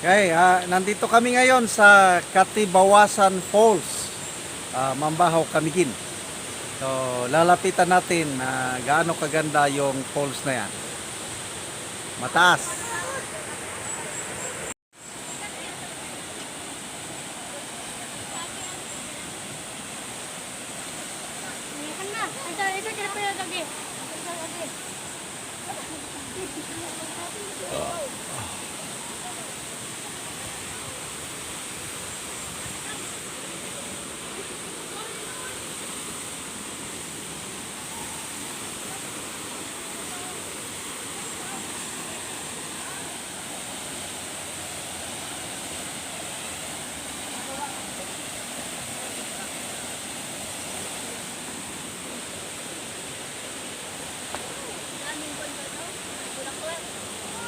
Okay, nandito kami ngayon sa Katibawasan Falls, Mambahaw, Camiguin. So, lalapitan natin gaano kaganda yung falls na yan. Mataas.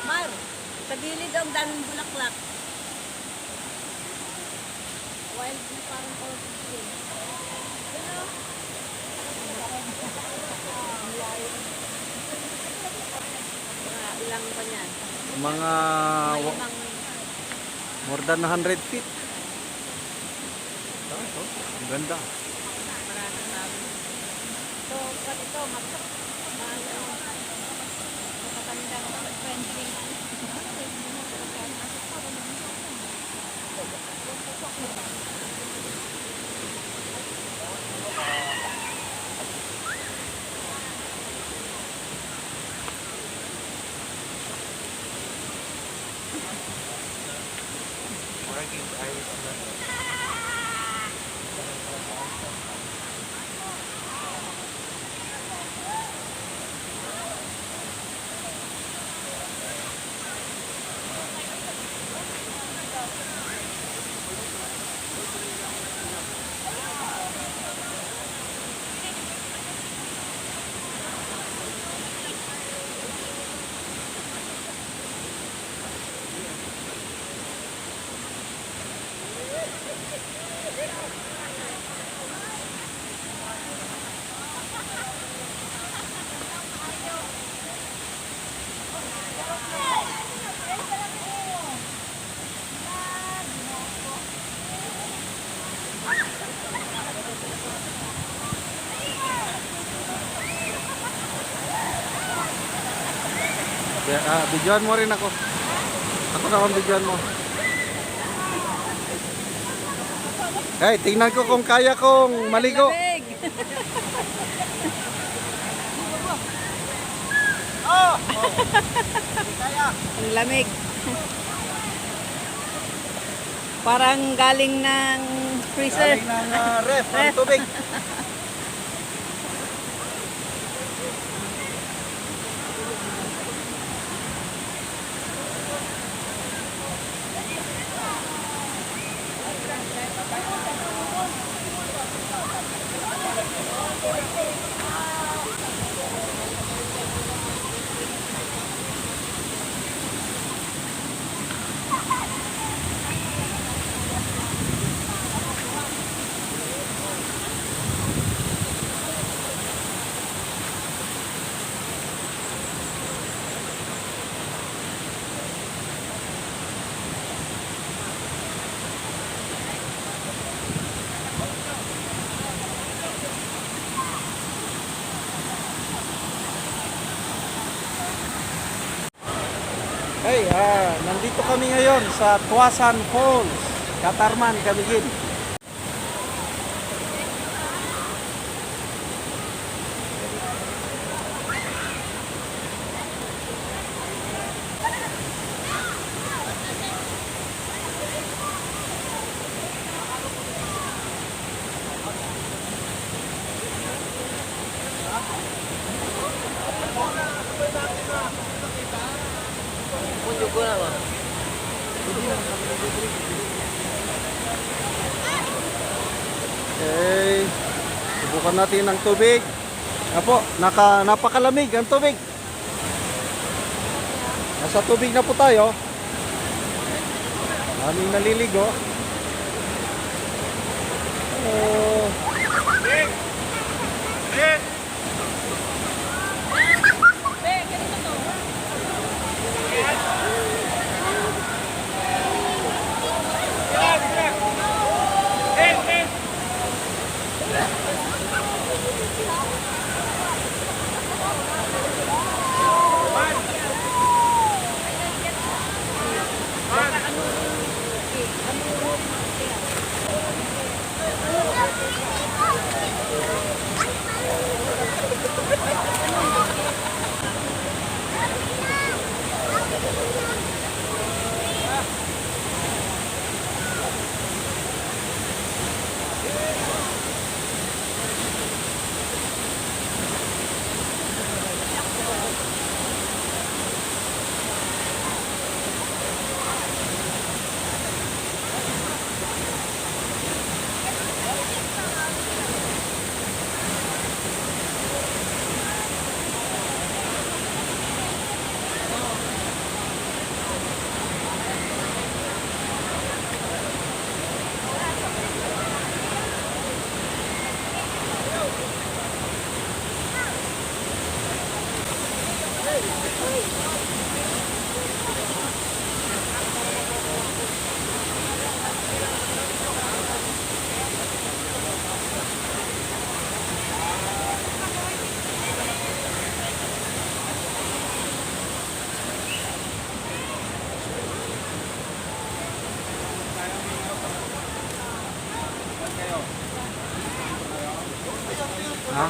Mar, sa gilid ang daming bulaklak. Wild na parang orchid. Hello? Mga ilang pa niyan? Mga Malimang more than 100 feet. Ang ganda. marami namin. So, pati ito, makatanda, friendly. Videoan mo rin ako. Ako naman videoan mo. Hey, tingnan ko kung kaya kong maligo. Lamig. Ang lamig. Parang galing ng freezer. Galing ng ref, ng tubig. Hey, nandito kami ngayon sa Tuasan Falls, Katarman, Camiguin. Okay, subukan natin ang tubig. Apo, napakalamig ang tubig. Nasa tubig na po tayo. Daming naliligo. Ha?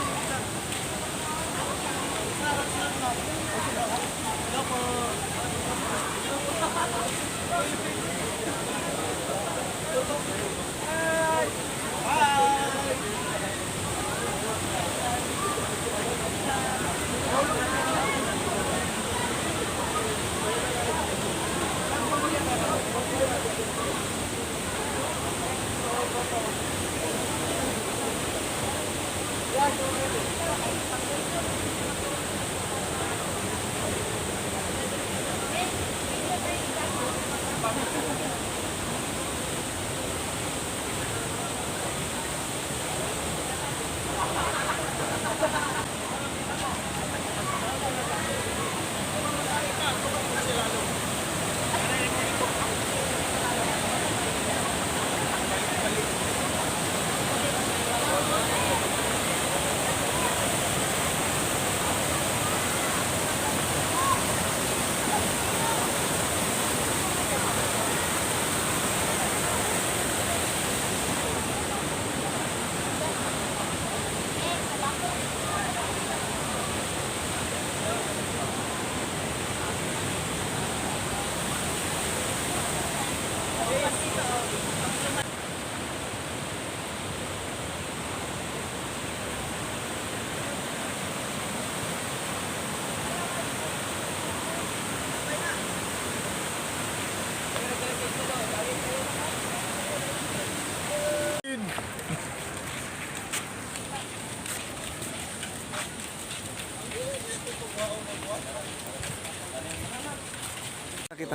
Kita.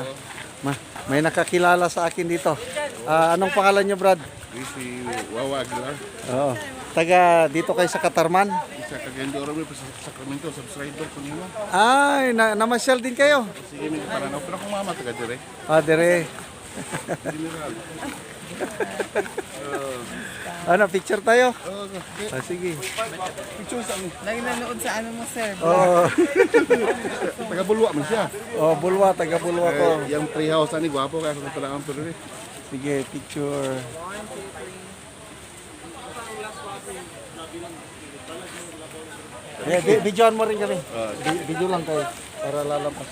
May nakakilala sa akin dito. Anong pangalan niyo, Brad? Si Wawa Aguilar. Oo. Taga dito kayo sa Katarman? Isa kagendo rin sa Sacramento, subscriber ko nimo. Ay, namasyal din kayo. Sige, may para na. Pero kung mama taga dire. Dire. General. Ano, picture tayo? Oh, Sige. picture sa ni. Lagi nanood sa ano mo, sir. Oh, Taga Bulwa man siya. Bulwa, taga Bulwa ko. Yung treehouse ani gwapo kaya kung talaga ang pero Sige, picture. Videoan mo rin kami. Video lang kayo para lalampas.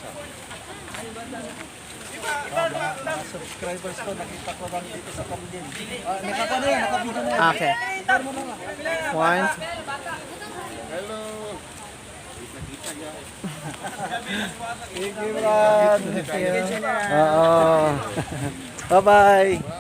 Mga subscribers ko, nakita ko lang dito sa Camden. Nakapano yan, nakavideo na yan. Okay. One. hello. Thank you, Brad. Oo. Bye-bye.